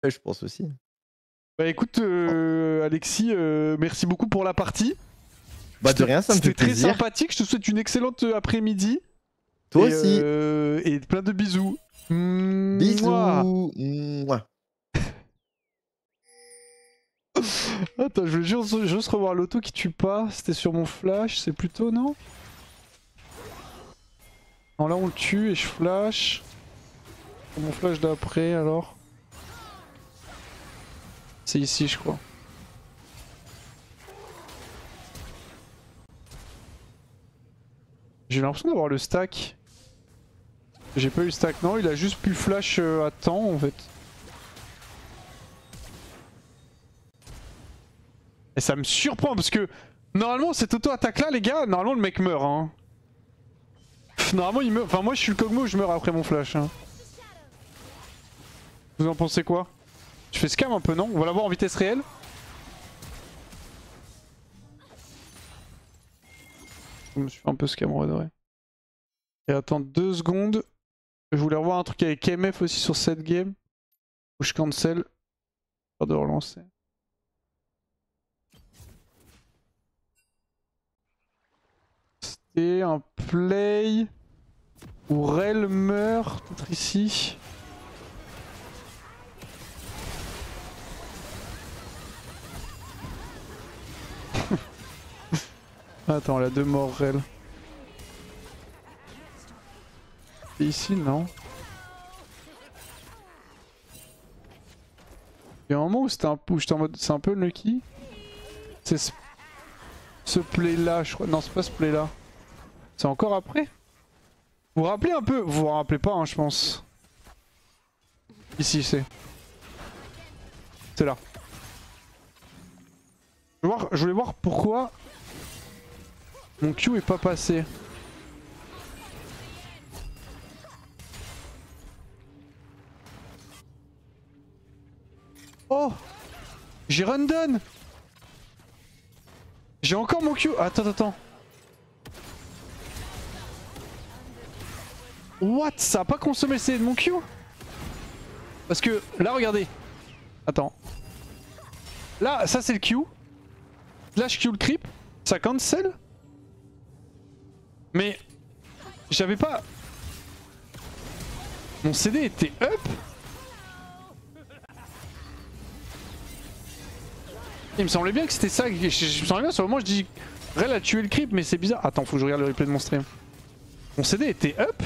Ouais, je pense aussi. Bah écoute, Alexis, merci beaucoup pour la partie. Bah de rien, ça me fait C'était très plaisir. sympathique. Je te souhaite une excellente après-midi. Toi aussi. Et plein de bisous. Mouah. Bisous. Mouah. Attends, je veux juste revoir l'auto qui tue pas. C'était sur mon flash, c'est plutôt, non? Non, là on le tue et je flash. Sur mon flash d'après alors. C'est ici, je crois. J'ai l'impression d'avoir le stack. J'ai pas eu stack, non, il a juste pu flash à temps en fait. Et ça me surprend parce que normalement cette auto-attaque là les gars, normalement le mec meurt hein. Normalement il meurt, enfin moi je suis le Kog'Maw, je meurs après mon flash hein. Vous en pensez quoi? Je fais scam un peu non? On va l'avoir en vitesse réelle. Je me suis fait un peu scam en vrai. Et attends 2 secondes. Je voulais revoir un truc avec MF aussi sur cette game. Où je cancel. Pas de relancer. C'était un play où Rel meurt, peut-être ici. Attends, elle a 2 morts Rel. C'est ici, non? Il y a un moment où c'était un peu, j'étais en mode c'est un peu lucky. C'est ce play là, je crois. Non, c'est pas ce play là. C'est encore après? Vous vous rappelez un peu? Vous vous rappelez pas, hein, je pense. Ici, c'est. C'est là. Je voulais voir pourquoi mon Q est pas passé. Oh! J'ai rundon! J'ai encore mon Q. Attends. What? Ça a pas consommé le CD de mon Q? Parce que là, regardez. Attends. Là, ça c'est le Q. Là, je Q le creep. Ça cancel. Mais j'avais pas... Mon CD était up. Il me semblait bien que c'était ça. Je me semblais bien sur le moment, je dis... Rel a tué le creep, mais c'est bizarre. Attends, faut que je regarde le replay de mon stream. Mon CD était up.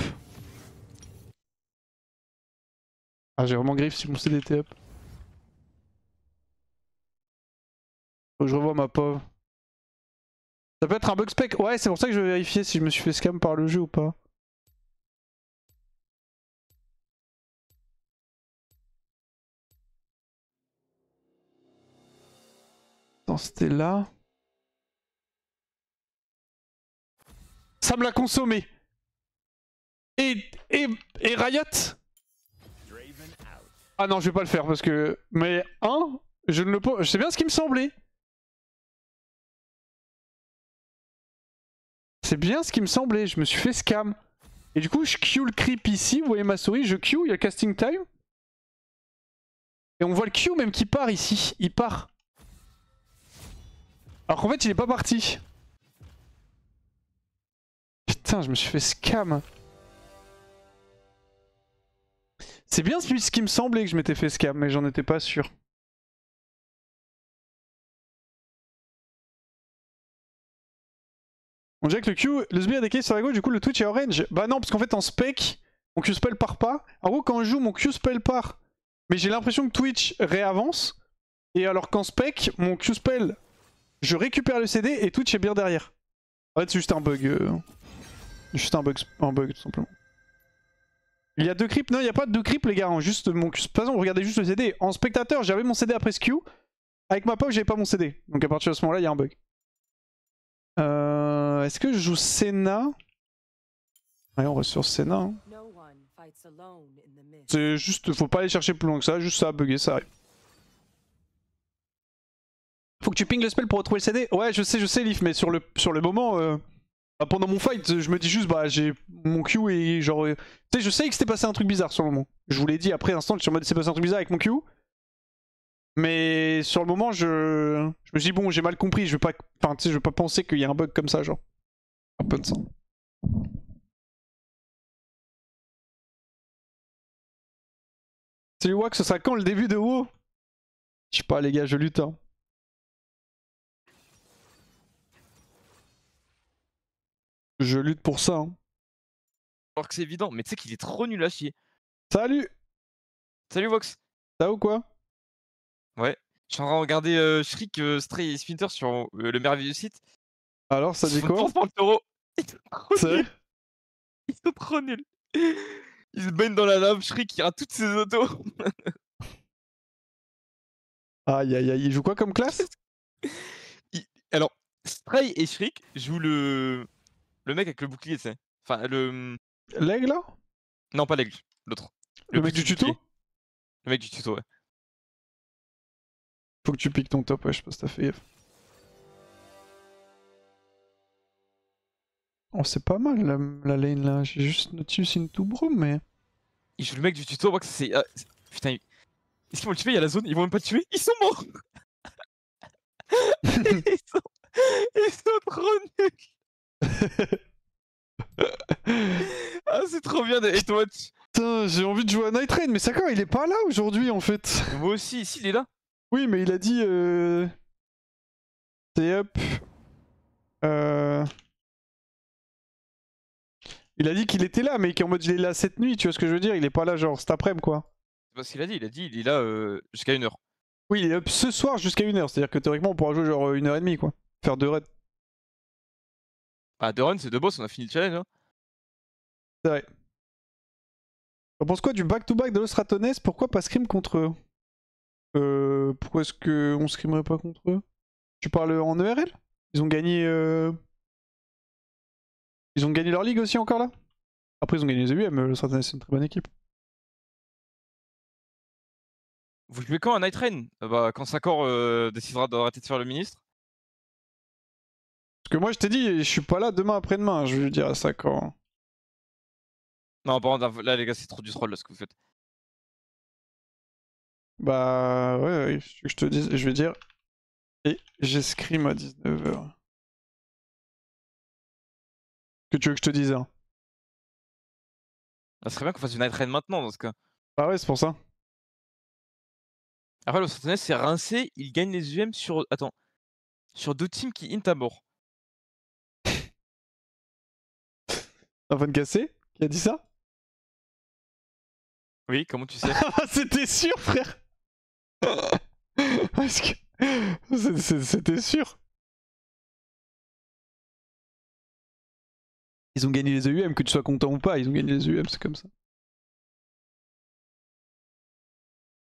Ah, j'ai vraiment griffe si mon CD était up. Faut que je revoie ma pauvre. Ça peut être un bug spec. Ouais, c'est pour ça que je vais vérifier si je me suis fait scam par le jeu ou pas. Attends, c'était là. Ça me l'a consommé. Et Riot. Ah non, je vais pas le faire parce que... Mais je ne le peux... Je sais bien ce qui me semblait. C'est bien ce qui me semblait. Je me suis fait scam. Et du coup, je Q le creep ici. Vous voyez ma souris, je Q, il y a le casting time. Et on voit le Q même qui part ici. Il part. Alors qu'en fait, il est pas parti. Putain, je me suis fait scam. C'est bien ce qui me semblait que je m'étais fait scam, mais j'en étais pas sûr. On dirait que le Q, le SB a des cases sur la gauche, du coup le Twitch est orange. Bah non, parce qu'en fait en spec, mon Q spell part pas. En gros, quand je joue, mon Q spell part. Mais j'ai l'impression que Twitch réavance. Et alors qu'en spec, mon Q spell, je récupère le CD et Twitch est bien derrière. En fait, c'est juste un bug. Juste un bug tout simplement. Il y a 2 creeps. Non, il n'y a pas de 2 creeps, les gars. Hein. Juste mon Q. De toute façon, regardez juste le CD. En spectateur, j'avais mon CD après ce Q. Avec ma pop, j'avais pas mon CD. Donc à partir de ce moment-là, il y a un bug. Est-ce que je joue Senna? Ouais, on reste sur Senna. Hein. C'est juste, faut pas aller chercher plus loin que ça, juste ça a bugué, ça arrive. Faut que tu ping le spell pour retrouver le CD. Ouais, je sais, Leaf, mais sur le moment, bah, pendant mon fight, je me dis juste, bah j'ai mon Q et genre... tu sais, je sais que c'était passé un truc bizarre sur le moment. Je vous l'ai dit après instant, je suis en mode c'est passé un truc bizarre avec mon Q. Mais sur le moment, je me dis bon, j'ai mal compris, je veux pas, enfin, tu sais, je veux pas penser qu'il y a un bug comme ça, genre. Un peu de sang. Salut Wax, ce sera quand le début de WoW? Je sais pas les gars, je lutte. Hein. Je lutte pour ça. Hein. Alors que c'est évident, mais tu sais qu'il est trop nul à chier. Salut! Salut Vox. Ça ou quoi? Ouais. Je suis en train de regarder Shriek, Stray et Splinter sur le merveilleux site. Alors, ça dit quoi? Transport le taureau. Ils sont trop C'est nuls. Ils sont trop nuls. Ils se baignent dans la lave, Shriek il rate toutes ses autos. Aïe aïe aïe, il joue quoi comme classe? Alors, Stray et Shriek jouent le mec avec le bouclier, tu sais. Enfin, L'aigle là? Non, pas l'aigle, l'autre. Le mec du petit tuto? bouclier. Le mec du tuto, ouais. Faut que tu piques ton top, ouais, je sais pas si t'as fait gaffe. Oh, c'est pas mal la lane là, j'ai juste Nautilus into Broom, mais. Il joue le mec du tuto, moi que c'est. Putain, est-ce qu'ils vont le tuer? Il y a la zone, ils vont même pas le tuer? Ils sont morts. ils sont trop nuls. Ah, c'est trop bien de hate watch. Putain, j'ai envie de jouer à Night Rain, mais Sakar il est pas là aujourd'hui en fait. Moi aussi, ici il est là. Oui, mais il a dit. C'est up. Il a dit qu'il était là, mais qu'en mode il est là cette nuit, tu vois ce que je veux dire? Il est pas là genre cet après-midi quoi. C'est pas ce qu'il a dit, il est là jusqu'à 1h. Oui, il est up ce soir jusqu'à 1h, c'est-à-dire que théoriquement on pourra jouer genre 1h30 quoi. Faire 2 raids. Ah, 2 runs, c'est 2 boss, on a fini le challenge. Hein. C'est vrai. On pense quoi du back-to-back de Los Ratones? Pourquoi pas scrim contre eux? Pourquoi est-ce qu'on scrimerait pas contre eux? Tu parles en ERL? Ils ont gagné. Ils ont gagné leur ligue aussi encore là? Après ils ont gagné les EUM, Los Ratones c'est une très bonne équipe. Vous jouez quand à Night Rain? Bah, quand Sakor décidera d'arrêter de faire le ministre. Parce que moi je t'ai dit, je suis pas là demain après-demain, je vais lui dire à ça quand. Non, par contre, là, les gars, c'est trop du troll là, ce que vous faites. Bah ouais, je te dis, je vais dire. Et j'escrime à 19h. Que tu veux que je te dise hein? Ça serait bien qu'on fasse du Night Rain maintenant dans ce cas. Bah ouais, c'est pour ça. Après, le Sentinel, c'est rincé, il gagne les UM sur. Attends. Sur 2 teams qui int à mort. Un fan cassé? Qui a dit ça? Oui, comment tu sais? C'était sûr, frère! Parce que. C'était sûr! Ils ont gagné les EUM, que tu sois content ou pas, ils ont gagné les EUM, c'est comme ça.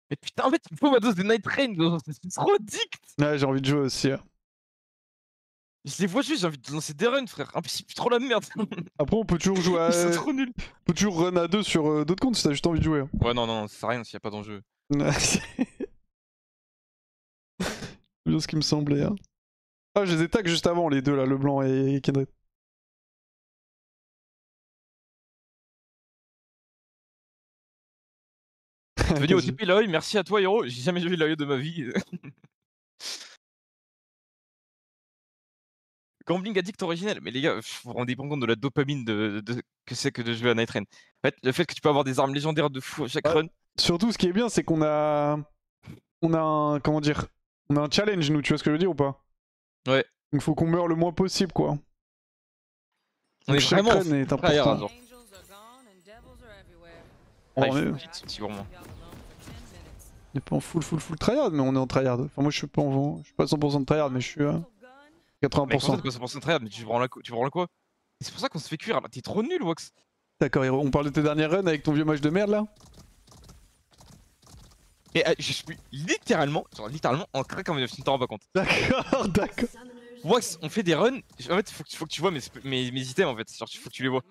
Mais putain, en fait, il me faut ma dose de Night Rain, c'est trop addict! Ouais, j'ai envie de jouer aussi. Hein. Je les vois juste, j'ai envie de lancer des runs, frère. Impossible, c'est trop la merde. Après, on peut toujours jouer à. Ils sont trop nuls. On peut toujours run à 2 sur d'autres comptes si t'as juste envie de jouer. Hein. Ouais, non, ça sert à rien s'il y a pas d'enjeu. c'est bien ce qui me semblait. Hein. Ah, je les ai tag juste avant, les deux là, le blanc et Kendrick. Venu au TP Laoï, merci à toi, héros. J'ai jamais vu Laoï de ma vie. Gambling addict originel. Mais les gars, vous vous rendez pas compte de la dopamine que c'est que de jouer à Night Rain. En fait, le fait que tu peux avoir des armes légendaires de fou à chaque run. Surtout, ce qui est bien, c'est qu'on a. On a un. Comment dire? On a un challenge, nous, tu vois ce que je veux dire ou pas? Ouais. Donc, faut qu'on meure le moins possible, quoi. On est chaque vraiment run est tryhard, important. genre. Oh, Ouais, on, est... si vraiment. on est pas en full tryhard, mais on est en tryhard. Enfin, moi, je suis pas en. Je suis pas 100% de tryhard, mais je suis à 80%. Mais comment t'es pas 100% tryhard, mais tu branles quoi? C'est pour ça qu'on se fait cuire là. T'es trop nul, Wax. D'accord, héros. On parle de tes dernières runs avec ton vieux match de merde là? Et je suis littéralement en crack en 19, tu t'en rends pas compte. D'accord, d'accord. Wax, on fait des runs. En fait, faut que tu vois mes items en fait. Genre, faut que tu les vois.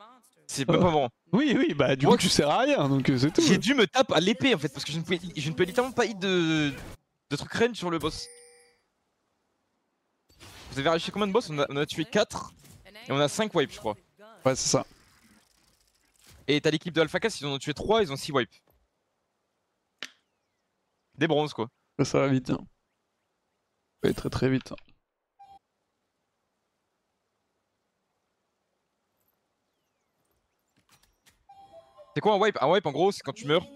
C'est même pas marrant. Oui, bah du coup, tu sers à rien, donc c'est tout. J'ai dû me taper à l'épée en fait, parce que je ne peux littéralement pas hit de trucs range sur le boss. Vous avez arraché combien de boss? On a tué 4 et on a 5 wipes, je crois. Ouais, c'est ça. Et t'as l'équipe de AlphaCast, ils en ont tué 3, ils ont 6 wipes. Des bronzes quoi. Ça va vite. Hein. Ça va aller très très vite. Hein. C'est quoi un wipe? Un wipe en gros c'est quand tu meurs.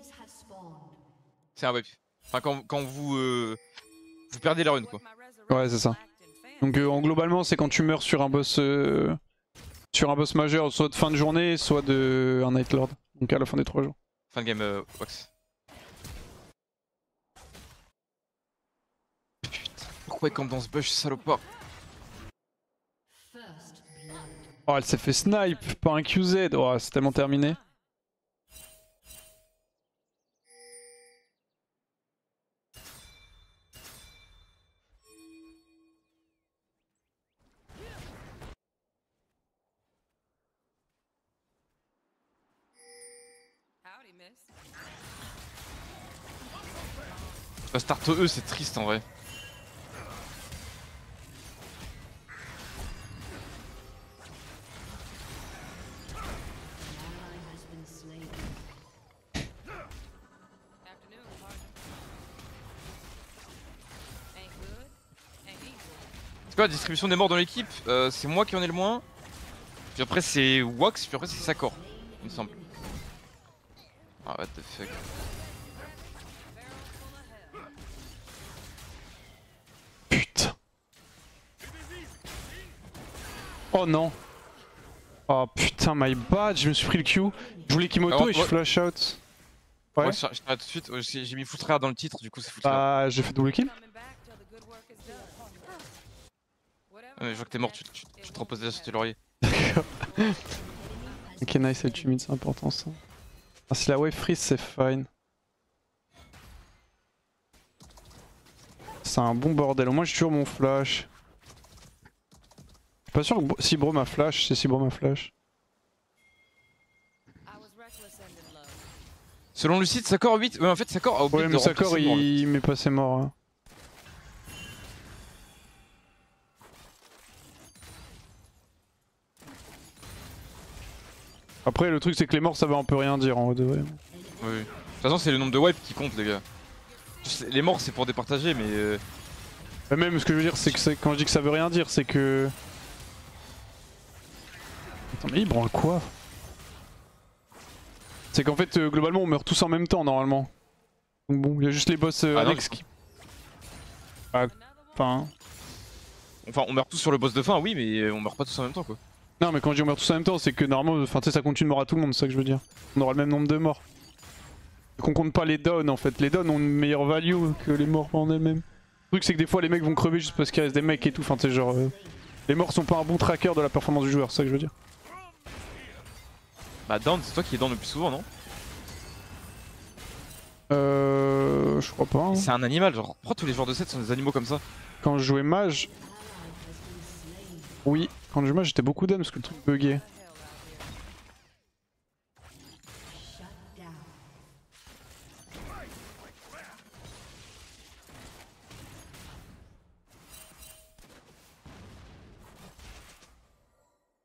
C'est un wipe. Enfin quand vous perdez la run quoi. Ouais c'est ça. Donc globalement c'est quand tu meurs sur un boss majeur, soit de fin de journée, soit de un Night Lord. Donc à la fin des 3 jours. Fin de game Wax. Putain, pourquoi il campe dans ce bush salopard? Oh elle s'est fait snipe par un QZ, oh, c'est tellement terminé. Pas start E c'est triste en vrai. C'est quoi la distribution des morts dans l'équipe? C'est moi qui en ai le moins. Puis après c'est Wax, puis après c'est Sakor, il me semble. Ah what the fuck. Putain. Oh non. Oh putain my bad, je me suis pris le Q. Je voulais qu'il m'auto et je flash out. Ouais, Ouais, je t'arrête tout de suite, j'ai mis full rare dans le titre, du coup c'est full rare. Ah j'ai fait double kill. Je vois que t'es mort, tu te reposes déjà sur tes lauriers. D'accord. Ok nice, elle mid, c'est important ça. Ah, si la wave freeze c'est fine. C'est un bon bordel, au moins j'ai toujours mon flash. Je suis pas sûr que si Bro m'a flash, c'est si Bro m'a flash. Selon le site, Sakor 8, ouais en fait Sakor a oublié Ouais de mais Sakor remplacer mort, il m'est passé mort. Hein. Après le truc c'est que les morts ça veut un peu rien dire en haut de vrai. Oui. De toute façon c'est le nombre de wipes qui compte les gars. Les morts c'est pour départager mais... Mais même ce que je veux dire c'est que quand je dis que ça veut rien dire c'est que... Attends mais il branle quoi? C'est qu'en fait globalement on meurt tous en même temps normalement. Donc bon il y a juste les boss Alex qui... Ah, enfin... Enfin on meurt tous sur le boss de fin oui mais on meurt pas tous en même temps quoi. Non mais quand je dis on meurt tous en même temps c'est que normalement enfin, ça compte une mort à tout le monde, c'est ça que je veux dire. On aura le même nombre de morts. Qu'on compte pas les downs en fait, les downs ont une meilleure value que les morts en elles-mêmes. Le truc c'est que des fois les mecs vont crever juste parce qu'il reste des mecs et tout, enfin tu sais genre... les morts sont pas un bon tracker de la performance du joueur, c'est ça que je veux dire. Bah down c'est toi qui es down le plus souvent non? Je crois pas. Hein. C'est un animal genre, pourquoi tous les joueurs de set sont des animaux comme ça? Quand je jouais mage... Oui, quand je jouais mage j'étais beaucoup down parce que le truc buguait.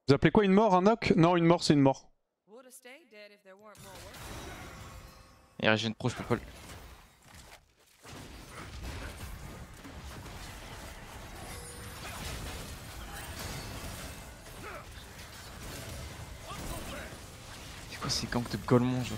Vous appelez quoi une mort, un knock? Non, une mort c'est une mort. Et Regen Pro je peux pas le... C'est quoi ces gangs de Golemon genre?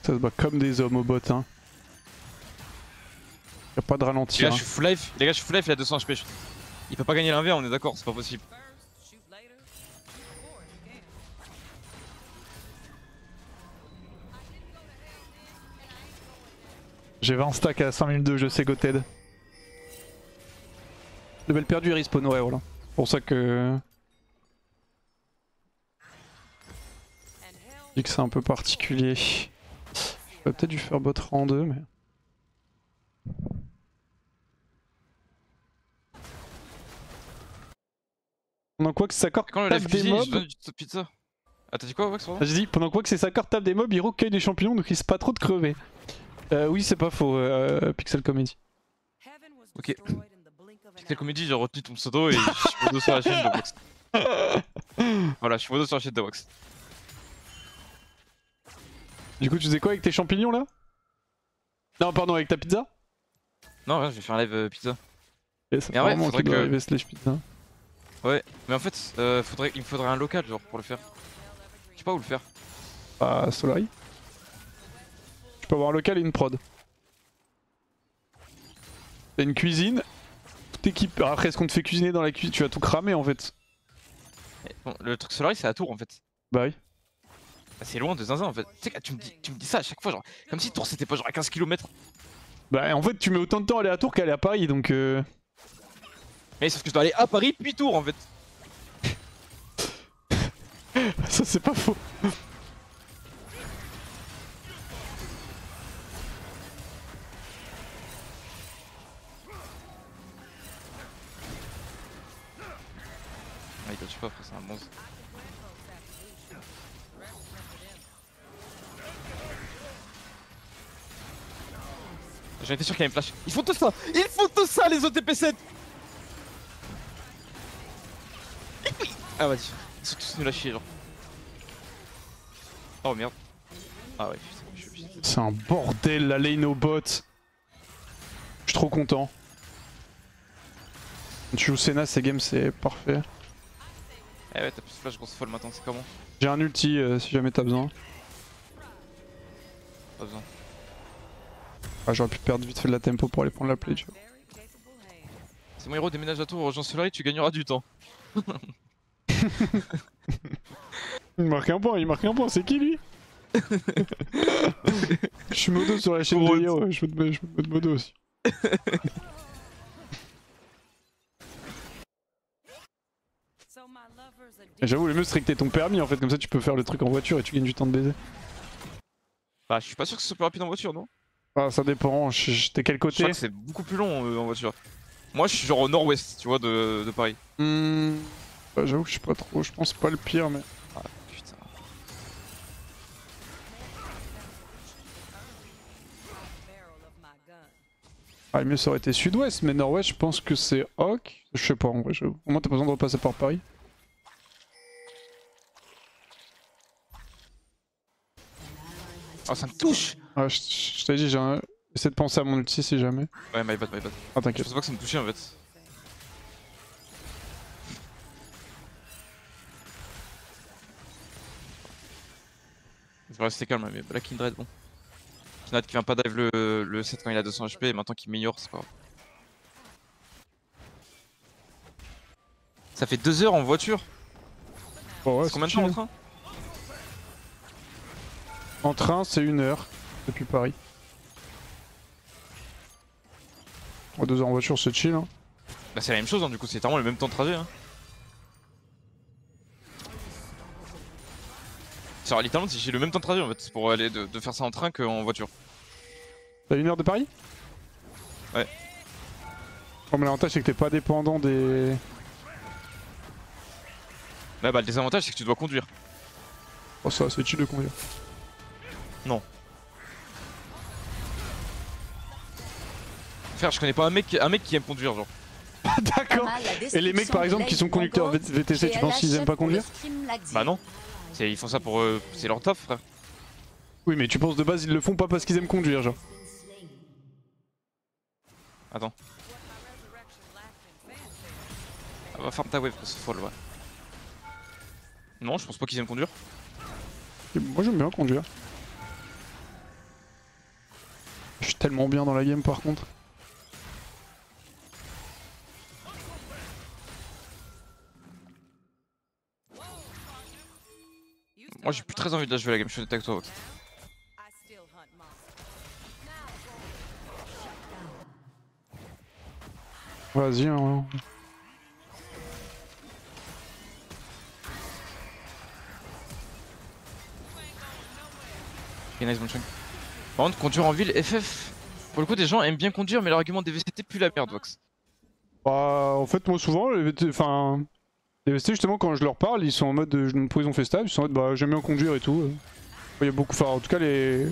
Ça se bat comme des hommes au bot hein. Y'a pas de ralenti. Les gars, hein. je suis full life, les gars, je suis full life, il a 200 HP. Il peut pas gagner l'1v, on est d'accord, c'est pas possible. J'ai 20 stacks à 5 minutes de jeu, c'est goted. Level perdu et respawn, ouais voilà. C'est pour ça que... Je dis que c'est un peu particulier. J'aurais peut-être dû faire bot en 2 mais... Pendant quoi que Sakor Quand le tape live des cuisine, je mobs... donne du pizza. Ah t'as dit quoi Wax? J'ai dit, pendant quoi que Sakor tape des mobs, Hiro cueille des champignons donc il risque pas trop de crever. Oui c'est pas faux, Pixel Comedy. Ok. Quelle comédie, j'ai retenu ton pseudo et je suis modo sur la chaîne de Wax. Voilà, je suis modo sur la chaîne de Wax. Du coup, tu faisais quoi avec tes champignons là? Non, pardon, avec ta pizza? Non, ouais, je vais faire un live pizza. Et ça Mais fait ouais, vraiment faudrait qu'il doit que- arriver slash pizza. Ouais, mais en fait, il me faudrait un local genre pour le faire. Je sais pas où le faire. Ah, Solari. Tu peux avoir un local et une prod. T'as une cuisine, toute équipe. Après, est-ce qu'on te fait cuisiner dans la cuisine? Tu vas tout cramer en fait. Mais bon, le truc Solari, c'est à Tours en fait. Bah oui. Bah, c'est loin de Zinzin en fait. Tu sais que tu me dis ça à chaque fois, genre, comme si Tours c'était pas genre à 15 km. Bah en fait, tu mets autant de temps à aller à Tours qu'à aller à Paris donc. Mais sauf que je dois aller à Paris puis Tours en fait. Ça, c'est pas faux. Ah, il tue pas après, c'est un bon. J'en étais sûr qu'il y avait une flash. Ils font tout ça! Ils font tout ça les OTP7! Ah vas-y, ils sont tous nuls à chier genre. Oh merde. Ah ouais, putain, je suis obligé. C'est un bordel la lane au bot. Je suis trop content. Quand tu joues Senna, ces games c'est parfait. Eh ouais, t'as plus de flash grosse folle maintenant, c'est comment? J'ai un ulti si jamais t'as besoin. Pas besoin. Ah, j'aurais pu perdre vite fait de la tempo pour aller prendre la play, tu vois. Si mon héros déménage à Tours, rejoins Solari, tu gagneras du temps. Il marque un point, c'est qui lui? Je suis modo sur la chaîne de Hero, je peux te mettre modo aussi. J'avoue, le mieux serait que t'aies ton permis en fait, comme ça tu peux faire le truc en voiture et tu gagnes du temps de baiser. Bah, je suis pas sûr que ce soit plus rapide en voiture, non? Ah, ça dépend, t'es quel Je crois côté? que c'est beaucoup plus long en voiture. Moi, je suis genre au nord-ouest, tu vois, de Paris. Bah, j'avoue que je suis pas trop, je pense pas le pire, mais. Ah putain. Ah, le mieux ça aurait été sud-ouest, mais nord-ouest, je pense que c'est ok. Je sais pas en vrai, j'avoue. Au moins, t'as pas besoin de repasser par Paris. Oh, ça me touche! Ah, je t'avais dit, j'essaie de penser à mon ulti si jamais. Ouais, my bad, my bad. Ah, Je t'inquiète. pensais pas que ça me touchait en fait. Je vais rester calme, mais Black Kindred, bon. Kindred qui vient pas dive le 7 quand il a 200 HP et maintenant qu'il m'ignore, c'est pas grave. Ça fait 2 heures en voiture. Bon, ouais, C'est combien de temps en train? En train, c'est 1 heure depuis Paris. Oh, 2 heures en voiture, c'est chill. Hein. Bah, c'est la même chose, hein, du coup, c'est vraiment le même temps de trajet. Hein. C'est littéralement si j'ai le même temps de trajet en fait, pour aller de faire ça en train qu'en voiture. T'as 1 heure de Paris? Ouais. Oh, mais l'avantage, c'est que t'es pas dépendant des. Là, bah, le désavantage, c'est que tu dois conduire. Oh, ça, c'est chill de conduire. Non. Frère, je connais pas un mec qui aime conduire, genre. D'accord. Et les mecs, par exemple, qui sont conducteurs VTC, tu penses qu'ils aiment pas conduire? Bah non. Ils font ça pour. C'est leur taf, frère. Oui, mais tu penses de base, ils le font pas parce qu'ils aiment conduire, genre. Attends. Ah, va farm ta wave, c'est folle, ouais. Non, je pense pas qu'ils aiment conduire. Et moi, j'aime bien conduire. Je suis tellement bien dans la game, par contre. Moi, j'ai plus très envie de la jouer la game, je suis honnête avec toi. Vas-y, hein. Ok, nice, bon chunk. Par contre, conduire en ville, FF. Pour le coup, des gens aiment bien conduire, mais l'argument des VCT pue la merde, Vox. Bah, en fait, moi, souvent, les VT, justement, quand je leur parle, ils sont en mode ils ont fait stab, ils sont en mode bah, j'aime bien conduire et tout. Il y a beaucoup, enfin, en tout cas, les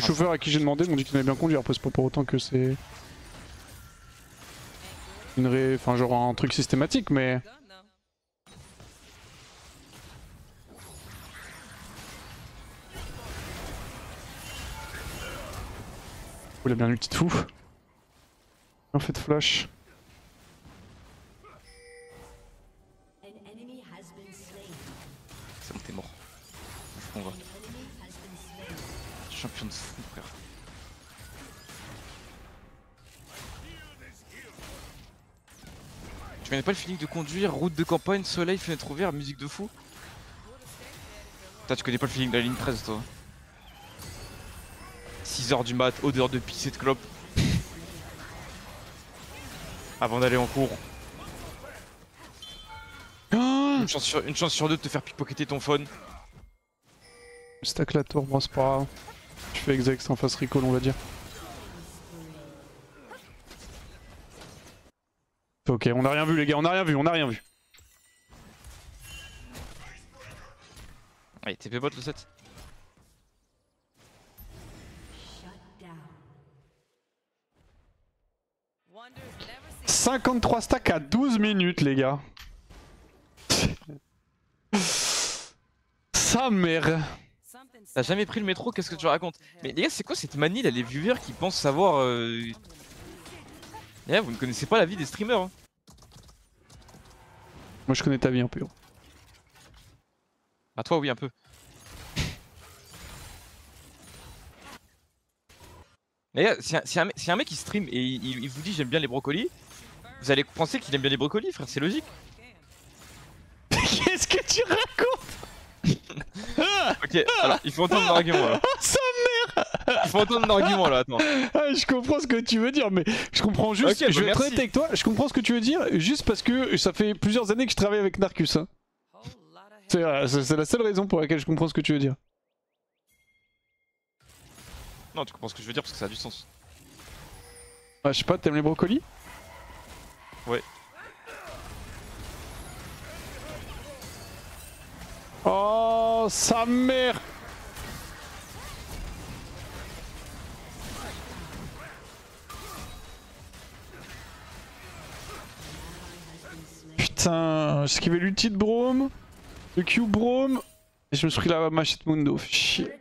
chauffeurs à qui j'ai demandé m'ont dit qu'ils aimaient bien conduire. Après, c'est pas pour autant que c'est. Enfin, genre un truc systématique, mais. Oh, il a bien l'ulti de fou. En fait, flash. C'est bon, t'es mort. On va. Champion de fou, frère. Tu connais pas le feeling de conduire, route de campagne, soleil, fenêtre ouverte, musique de fou? Putain, tu connais pas le feeling de la ligne 13, toi. 6h du mat, odeur de pisse et de clope. Avant d'aller en cours. Une chance sur deux de te faire pickpocketer ton phone. Stack la tour, moi c'est pas grave. Tu fais exact en face recall, on va dire. Ok, on a rien vu les gars, on a rien vu. Allez, TP bot le 7. « 53 stacks à 12 minutes les gars. Sa mère. T'as jamais pris le métro, qu'est-ce que tu racontes? Mais les gars, c'est quoi cette manie là, les viewers qui pensent savoir Les gars, vous ne connaissez pas la vie des streamers hein. Moi je connais ta vie un peu. Bah toi oui un peu. Les gars, si un mec qui stream et il vous dit j'aime bien les brocolis, vous allez penser qu'il aime bien les brocolis frère, c'est logique. Qu'est-ce que tu racontes? Ok, alors il faut entendre l'argument là. Sa mère. Il faut entendre l'argument là, attends. Ah, je comprends ce que tu veux dire, mais je comprends juste. Ok, je vais bah être merci. honnête avec toi, je comprends ce que tu veux dire juste parce que ça fait plusieurs années que je travaille avec Narcus. Hein. C'est la seule raison pour laquelle je comprends ce que tu veux dire. Non, tu comprends ce que je veux dire parce que ça a du sens. Ah, je sais pas, t'aimes les brocolis? Ouais. Oh, sa mère! Putain, j'ai esquivé l'ulti de Braum, le Q Braum, et je me suis pris la machette Mundo, fait chier.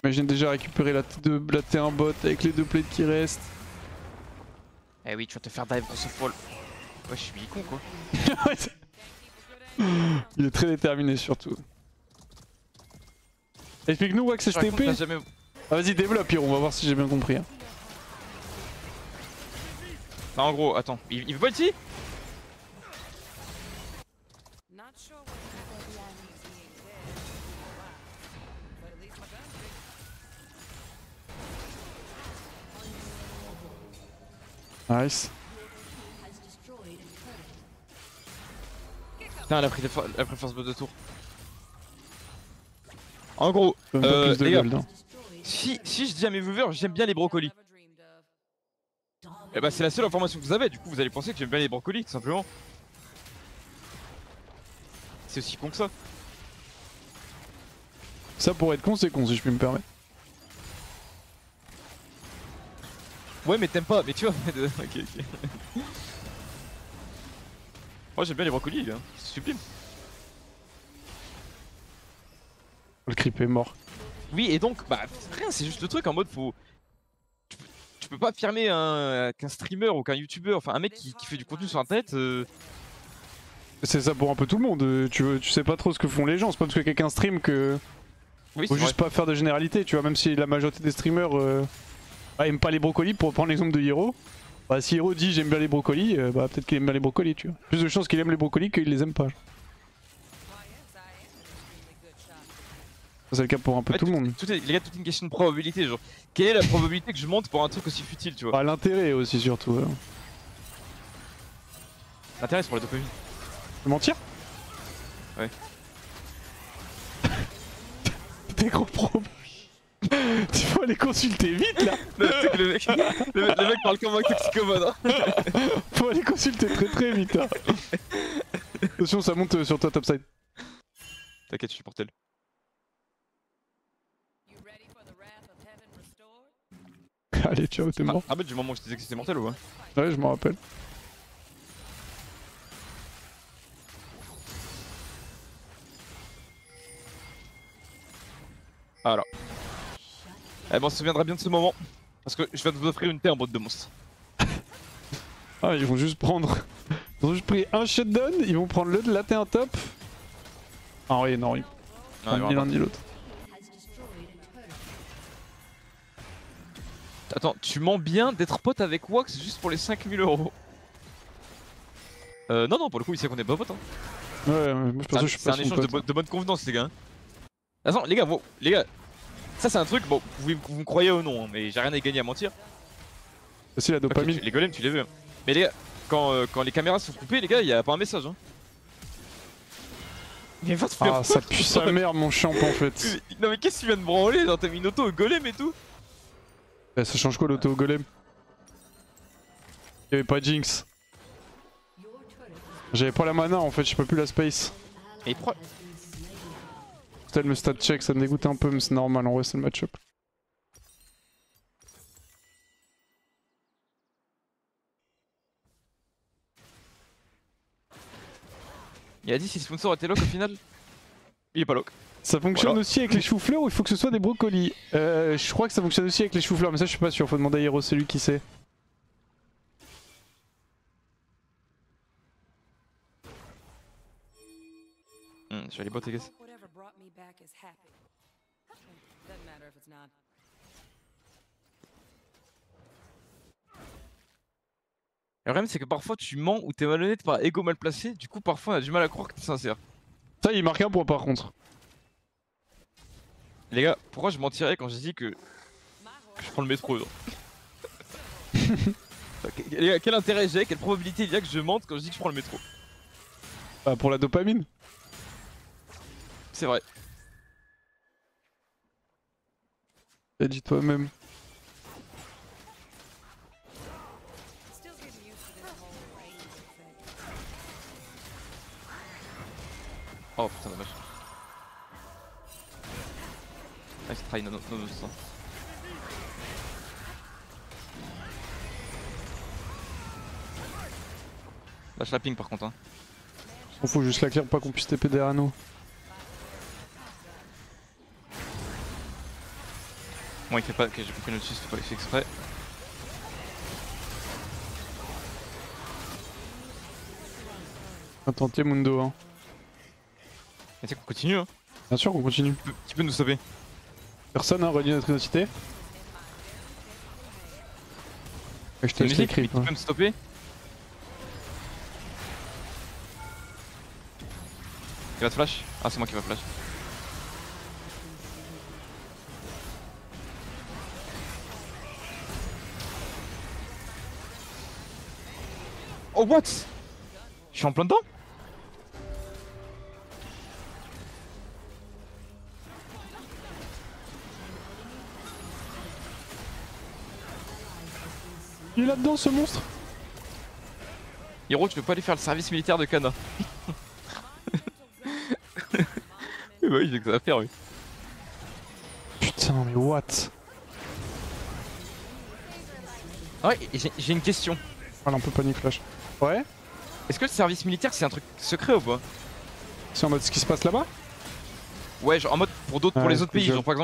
Imagine déjà récupérer la T1 bot avec les 2 plates qui restent. Eh oui, tu vas te faire dive dans ce fall. Ouais, je suis con quoi. Il est très déterminé surtout. Explique-nous Wax STP. Jamais... Ah, vas-y développe Hiro, on va voir si j'ai bien compris. Hein. Non, en gros, attends, il veut pas ici? Nice. Putain, elle a pris force de tour. En gros, Donne pas plus de les gars, gold, hein. si je dis à mes viewers j'aime bien les brocolis, et bah c'est la seule information que vous avez, du coup vous allez penser que j'aime bien les brocolis tout simplement. C'est aussi con que ça. Ça pour être con c'est con si je puis me permettre. Ouais mais t'aimes pas, mais tu vois, ok. Moi j'aime bien les brocolis, hein. C'est sublime. Le creep est mort. Oui et donc, bah rien, c'est juste le truc en mode faut... Tu peux pas affirmer qu'un streamer ou qu'un youtubeur, enfin un mec qui fait du contenu sur internet... C'est ça pour un peu tout le monde, tu sais pas trop ce que font les gens, c'est pas parce que quelqu'un stream que... Oui, faut juste pas faire de généralité, tu vois, même si la majorité des streamers aiment pas les brocolis, pour prendre l'exemple de Hiro. Bah si Hiro dit j'aime bien les brocolis, bah peut-être qu'il aime bien les brocolis, tu vois. Plus de chances qu'il aime les brocolis qu'il les aime pas. C'est le cas pour un peu tout le monde. Les gars, toute une question de probabilité, genre. Quelle est la probabilité que je monte pour un truc aussi futile, tu vois? Bah l'intérêt aussi surtout. L'intérêt c'est pour la dopamine. Tu veux mentir? Ouais. T'es gros pro. Tu faut aller consulter vite là. le mec parle comme un toxicomane. Hein. Faut aller consulter très vite là. Attention ça monte sur toi topside. T'inquiète, je suis portel. Allez, ciao, t'es mort. Ah bah du moment où je te disais que c'était mortel ou ouais. Ouais, je m'en rappelle. Alors. Eh ben on se souviendra bien de ce moment. Parce que je viens de vous offrir une paix en mode de monstre. Ah, ils vont juste prendre. Ils ont juste pris un shutdown, ils vont prendre le latte un top. Ah oui, non, ils Non, il y prennent aura ni pas. l'un ni l'autre. Attends, tu mens bien d'être pote avec Wax juste pour les 5000 euros. Non, non, pour le coup, il sait qu'on est pas potes. Hein. Ouais, moi je pense que je suis C'est pas un son échange de, pote. de bonne convenance, les gars. Attends, les gars, ça c'est un truc, bon, vous me croyez ou non, hein, mais j'ai rien à gagner à mentir. Aussi la dopamine. Les golems, tu les veux. Hein. Mais les gars, quand les caméras sont coupées, les gars, y a pas un message. Hein. Mais va te faire Ah, ça pue sa mère, mon champ en fait. Non, mais qu'est-ce que tu viens de branler? Genre, t'as mis une auto au golem et tout? Eh, ça change quoi l'auto au golem? Y'avait pas Jinx. J'avais pas la mana en fait, j'ai pas plus la space. Et pourquoi? C'était le stat check, ça me dégoûtait un peu, mais c'est normal, en vrai c'est le match-up. Il a dit si le sponsor était lock au final? Il est pas lock. Ça fonctionne Voilà. aussi avec les choux-fleurs ou il faut que ce soit des brocolis? Je crois que ça fonctionne aussi avec les choux-fleurs, mais ça je suis pas sûr, faut demander à Hero, c'est lui qui sait. Je vais aller bot, les gars. Whatever brought me back is happy. Doesn't matter if it's not. Le problème, c'est que parfois tu mens ou t'es malhonnête par ego mal placé, du coup, parfois on a du mal à croire que t'es sincère. Ça il marque un point par contre. Les gars, pourquoi je mentirais quand je dis que je prends le métro genre Les gars, quel intérêt j'ai, quelle probabilité il y a que je mente quand je dis que je prends le métro? Bah pour la dopamine. C'est vrai. T'as dit toi-même. Still getting used to this whole range thing. Oh putain, dommage. Nice try, non, ça. Lâche la ping par contre, hein. On faut juste la clear pour pas qu'on puisse TP derrière nous. Bon, il fait pas. Ok, j'ai compris notre c'est pas fait exprès. On va tenter Mundo hein. Mais tu sais qu'on continue, hein. Bien sûr qu'on continue. Qui peut nous stopper? Personne hein, redit notre identité. Et je te laisse les Qui creeps. Hein. peut me stopper? Il va te flash? Ah, c'est moi qui va flash. Oh, what? Je suis en plein dedans? Il est là-dedans ce monstre. Hiro, tu peux pas aller faire le service militaire de Kana. Oui, bah oui, j'ai que ça à faire, oui. Putain mais what? Ah ouais, et j'ai une question. Ah non, on peut panique flash. Ouais? Est-ce que le service militaire c'est un truc secret ou pas? C'est en mode ce qui se passe là-bas? Ouais, genre en mode pour d'autres, pour Ouais, les autres pays, je- genre par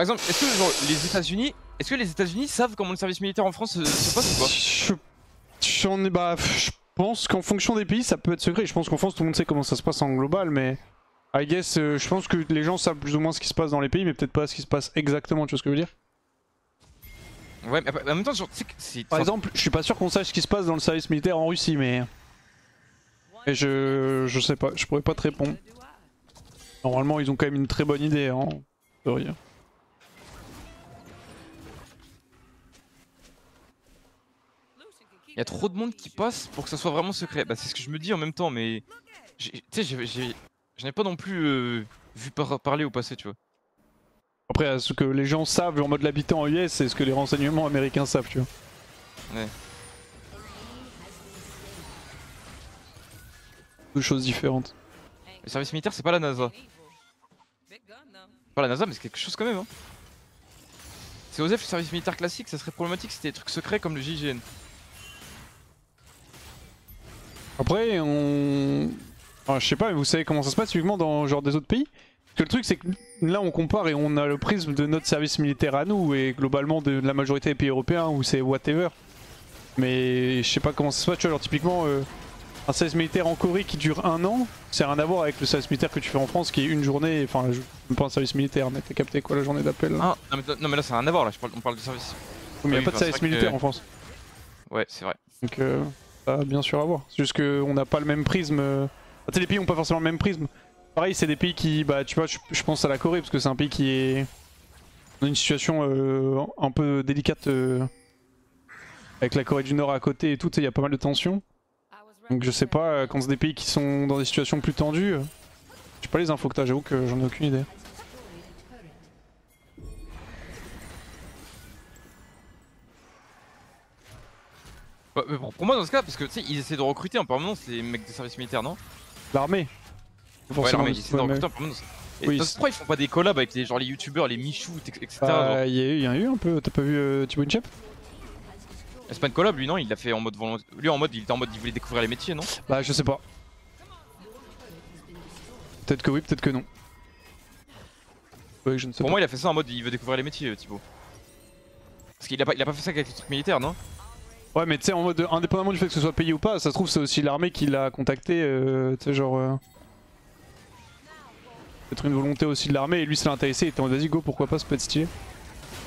exemple, est-ce que genre les États-Unis, est-ce que les États-Unis savent comment le service militaire en France se passe ou pas? J'en ai bah je pense qu'en fonction des pays ça peut être secret. Je pense qu'en France tout le monde sait comment ça se passe en global, mais I guess je pense que les gens savent plus ou moins ce qui se passe dans les pays, mais peut-être pas ce qui se passe exactement. Tu vois ce que je veux dire? Ouais, mais en même temps, genre, tu sais que c'est. Par exemple, je suis pas sûr qu'on sache ce qui se passe dans le service militaire en Russie, mais et je sais pas, je pourrais pas te répondre. Normalement ils ont quand même une très bonne idée, hein. De rien. Il y a trop de monde qui passe pour que ça soit vraiment secret. Bah, c'est ce que je me dis en même temps, mais. Tu sais, je n'ai pas non plus vu parler au passé, tu vois. Après ce que les gens savent en mode l'habitant en US, c'est ce que les renseignements américains savent, tu vois. Ouais. Deux choses différentes. Le service militaire, c'est pas la NASA. Big gun though. Pas la NASA, mais c'est quelque chose quand même, hein. C'est OSEF, le service militaire classique, ça serait problématique si c'était des trucs secrets comme le GIGN. Après, enfin, je sais pas, mais vous savez comment ça se passe typiquement dans genre des autres pays? Parce que le truc, c'est que là, on compare et on a le prisme de notre service militaire à nous et globalement de la majorité des pays européens où c'est whatever. Mais je sais pas comment ça se passe, tu vois, genre typiquement un service militaire en Corée qui dure 1 an, c'est rien à voir avec le service militaire que tu fais en France qui est une journée, enfin, même pas un service militaire, mais t'as capté quoi, la journée d'appel là. Ah, non mais là ça n'a rien à voir, là, on parle de service. Mais oui, y a pas de enfin, service c'est vrai militaire que- en France. Ouais, c'est vrai. Donc ça a bien sûr à voir. C'est juste qu'on n'a pas le même prisme. Tu sais, les pays ont pas forcément le même prisme. Pareil, c'est des pays qui, bah tu vois, je pense à la Corée parce que c'est un pays qui est dans une situation un peu délicate avec la Corée du Nord à côté et tout, tu sais, il y a pas mal de tensions. Donc je sais pas, quand c'est des pays qui sont dans des situations plus tendues, je sais pas les infos que t'as, j'avoue que j'en ai aucune idée. Bah, mais pour moi dans ce cas, parce que tu sais, ils essaient de recruter en permanence les mecs de service militaire, non? L'armée. Ouais, non, mais ils essaient de ouais, recruter en permanence. Et Oui, pourquoi ils font pas des collabs avec genre les youtubeurs, les Michou, etc. bah, genre. y a eu un peu, t'as pas vu Thibaut Inchep? C'est pas une collab lui, non? Il l'a fait en mode volontaire. Lui en mode, il était en mode, il voulait découvrir les métiers, non? Bah je sais pas. Peut-être que oui, peut-être que non. Oui, je ne sais Pour pas. moi, il a fait ça en mode, il veut découvrir les métiers, Thibaut. Parce qu'il a pas fait ça avec les trucs militaires, non? Ouais, mais tu sais, en mode indépendamment du fait que ce soit payé ou pas, ça se trouve c'est aussi l'armée qui l'a contacté, tu sais, genre. Peut-être une volonté aussi de l'armée et lui ça l'a intéressé, il était en mode vas-y go, pourquoi pas, ça peut être stylé.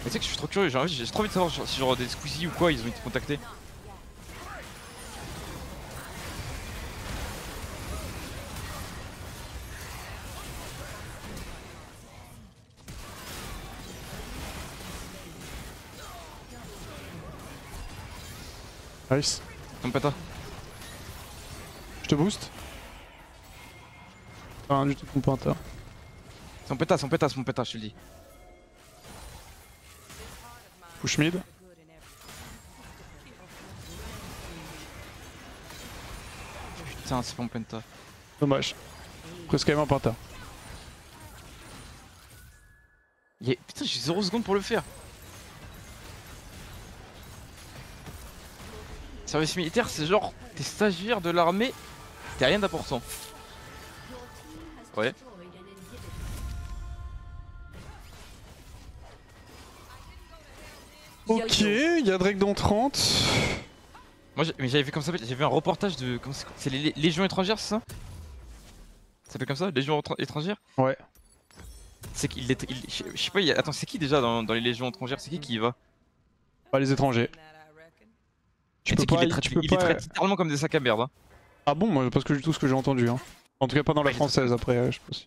Mais tu sais que je suis trop curieux, j'ai trop envie de savoir si genre des Squeezie ou quoi ils ont été contactés. Nice. Comme pata. Je te booste. Rien du tout ton penta. Son pétasse, je te le dis. Push mid. Putain, c'est pas mon penta. Dommage. Presque quand même un penta. Putain, j'ai 0 secondes pour le faire. Service militaire, c'est genre, t'es stagiaire de l'armée, t'as rien d'important. Ouais. Ok, il y a Drake dans 30. Moi, mais j'avais vu comme ça, j'ai vu un reportage de. C'est les Légions étrangères, c'est ça? Ça s'appelle comme ça? Légions étrangères? Ouais. C'est qu'il je sais pas, attends, c'est qui déjà dans les Légions étrangères? C'est qui y va? Pas les étrangers. Tu Mais peux tu sais pas, qu'il tu peux les pas. traite littéralement comme des sacs à merde. Hein. Ah bon, moi parce que tout ce que j'ai entendu. Hein. En tout cas pas dans la Ouais, française après, je sais pas si.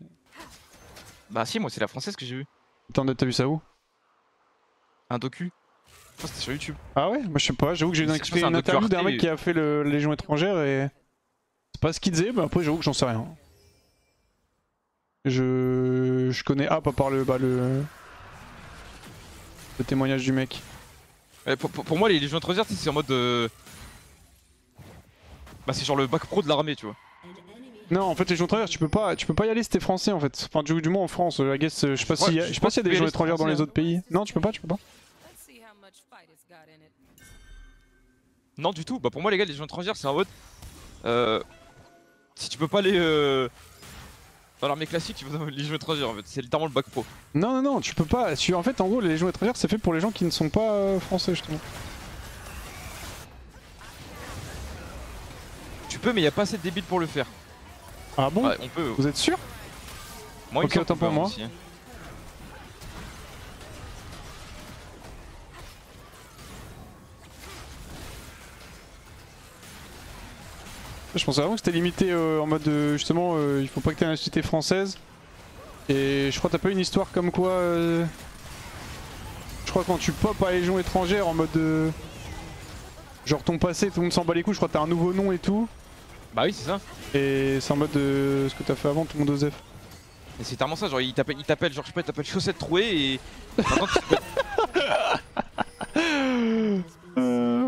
Bah si, moi c'est la française que j'ai vu. Attends, t'as vu ça où? Un docu. Je pense que c'était sur YouTube. Ah ouais? Moi je sais pas, j'avoue que j'ai Je pense que c'est un une interview d'un docu mec qui a fait le Légion étrangère et. C'est pas ce qu'il disait, mais après j'avoue que j'en sais rien. Je connais App à part le témoignage du mec. Pour moi, les Légions étrangères, c'est en mode. Bah c'est genre le bac pro de l'armée, tu vois. Non, en fait, les Légions étrangères, tu peux pas y aller si t'es français en fait. Enfin, du moins en France, I guess, je sais pas s'il y a, je je sais pense pas s'il y a que des tu peux y Légions aller si t'es étrangères dans les français, autres pays. Non, tu peux pas. Non, du tout. Bah pour moi, les gars, les Légions étrangères, c'est en mode. Si tu peux pas aller dans l'armée classique, tu vas dans les Légions étrangères en fait. C'est littéralement le bac pro. Non, tu peux pas. En fait, en gros, les Légions étrangères, c'est fait pour les gens qui ne sont pas français, justement. Tu peux, mais y a pas assez de débiles pour le faire. Ah bon? Ouais, on peut. Vous êtes sûr? Moi, il me Ok, semble autant qu'on peut pour moi. aussi, hein. Je pensais vraiment que c'était limité en mode justement, il faut pas que t'aies une nationalité française. Et je crois que t'as pas une histoire comme quoi. Je crois que quand tu pop à la Légion étrangère en mode. Genre ton passé, tout le monde s'en bat les couilles, je crois que t'as un nouveau nom et tout. Bah oui, c'est ça. Et c'est en mode ce que t'as fait avant, tout le monde osef. Et c'est tellement ça, genre il t'appelle genre je sais pas, il t'appelle chaussette trouée et. Maintenant, tu peux-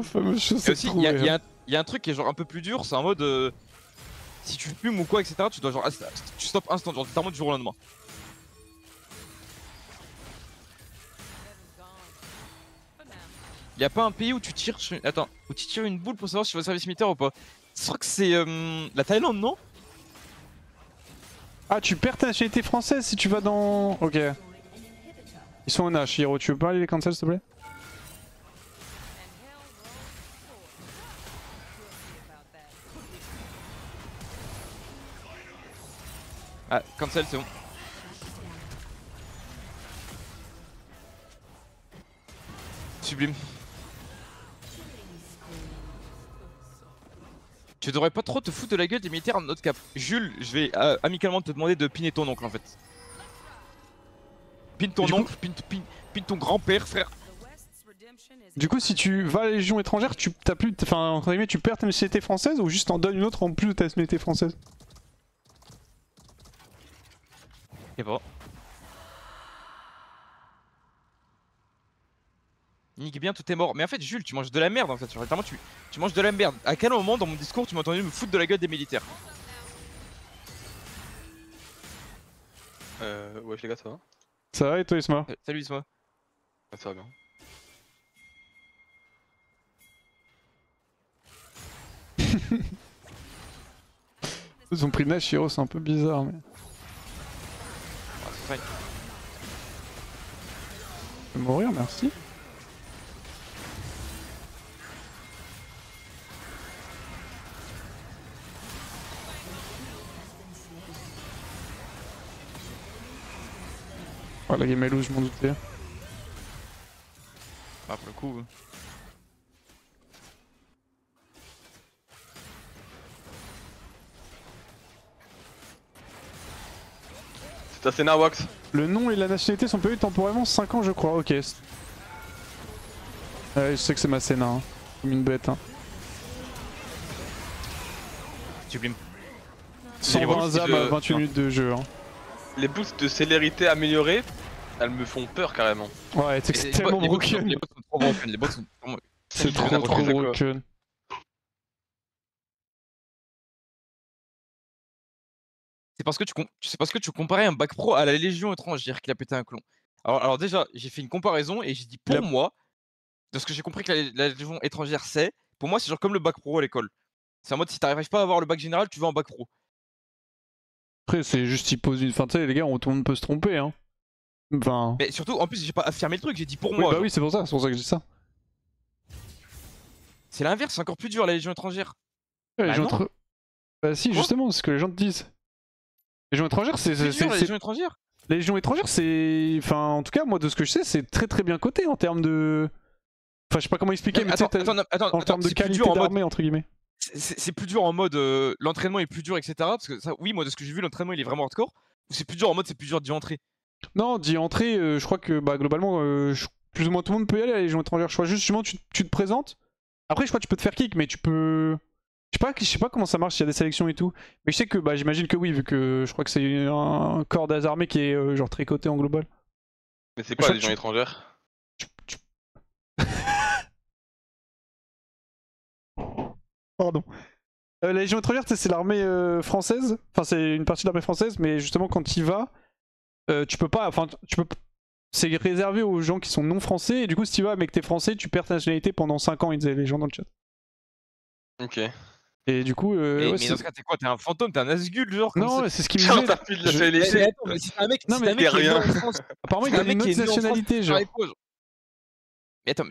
Fameuse Et chaussette aussi, trouée, hein. y a un truc qui est genre un peu plus dur, c'est en mode. Si tu fumes ou quoi, etc., tu dois genre. Tu stops instant, genre littéralement du jour au lendemain. Y a pas un pays où tu tires sur... Attends, où tu tires une boule pour savoir si tu vas au service militaire ou pas? Je crois que c'est la Thaïlande, non? Ah, tu perds ta nationalité française si tu vas dans... Ok. Ils sont en H, Hiro. Tu veux pas aller les cancel s'il te plaît? Ah, cancel, c'est bon. Sublime. Tu devrais pas trop te foutre de la gueule des militaires en notre cap. Jules, je vais amicalement te demander de piner ton oncle en fait. Pine ton oncle, pine ton grand-père, frère. Du coup, si tu vas à la Légion étrangère, tu t'as plus... Enfin, entre guillemets, tu perds ta nationalité française ou juste t'en donnes une autre en plus de ta nationalité française? Et bon. Nique bien, tout est mort. Mais en fait, Jules, tu manges de la merde en fait. Littéralement, tu manges de la merde. À quel moment dans mon discours tu m'as entendu me foutre de la gueule des militaires? Wesh les gars, ça va? Ça va et toi, Isma? Salut Isma. Ouais, ça va bien. Ils ont pris Nash, Hiro, c'est un peu bizarre mais... Ah, c'est fine. Je vais mourir, merci. Oh, la game est loose, je m'en doutais. Ah, pour le coup. C'est assez Narwax. Le nom et la nationalité sont payés temporairement 5 ans, je crois. Ok. Je sais que c'est ma Sénat, hein. Comme une bête. Hein. Sublime. 120 zam à 28 minutes de jeu. Hein. Les boosts de célérité améliorés, elles me font peur carrément. Ouais, c'est tellement broken. Les bots sont trop broken. Les bots sont vraiment... C'est trop broken. broken. C'est parce que tu comparais un bac pro à la Légion étrangère qu'il a pété un clon. Alors déjà, j'ai fait une comparaison et j'ai dit pour moi, de ce que j'ai compris que la Légion étrangère c'est, pour moi c'est genre comme le bac pro à l'école. C'est en mode si t'arrives pas à avoir le bac général, tu vas en bac pro. Après, c'est juste il pose une. Enfin, tu sais, les gars, tout le monde peut se tromper, hein. Enfin. Mais surtout, en plus, j'ai pas affirmé le truc, j'ai dit pour Oui, moi. bah oui, c'est pour ça que je dis ça. C'est l'inverse, c'est encore plus dur la Légion étrangère. Ouais, non. Bah si, Quoi justement, c'est ce que les gens te disent. Légion étrangère, c'est. C'est dur la Légion étrangère. La Légion étrangère, c'est. Enfin, en tout cas, moi, de ce que je sais, c'est très très bien coté en termes de. Enfin, je sais pas comment expliquer, mais attends, en termes de qualité d'armée, entre guillemets. C'est plus dur en mode l'entraînement est plus dur, etc. Parce que ça, oui, moi de ce que j'ai vu, l'entraînement il est vraiment hardcore. Ou c'est plus dur en mode c'est plus dur d'y entrer. Non, d'y entrer, je crois que bah, globalement, plus ou moins tout le monde peut y aller à la Légion étrangère. Je crois juste, justement, tu te présentes. Après, je crois que tu peux te faire kick, mais tu peux. Je sais pas comment ça marche, s'il y a des sélections et tout. Mais je sais que, bah, j'imagine que oui, vu que je crois que c'est un corps des armées qui est genre très coté en global. Mais c'est quoi la Légion étrangère? Pardon. La Légion étrangère, c'est l'armée française. Enfin, c'est une partie de l'armée française, mais justement, quand tu y vas, tu peux pas. Enfin, c'est réservé aux gens qui sont non français. Et du coup, si tu vas, mais que t'es français, tu perds ta nationalité pendant 5 ans, ils disaient les gens dans le chat. Ok. Et du coup. Mais Ouais, dans ce cas, t'es quoi? T'es un fantôme? T'es un Asgul, genre? Non, c'est ce qu'ils me Genre disaient. t'as plus de nationalité. Attends, mais si t'es un mec, Non, si mais t'es un mec qui est né rien. en France, Apparemment, si il t'es un donne une mec qui autre est né en France, nationalité, tu genre. fais pareil, quoi, genre. Mais attends,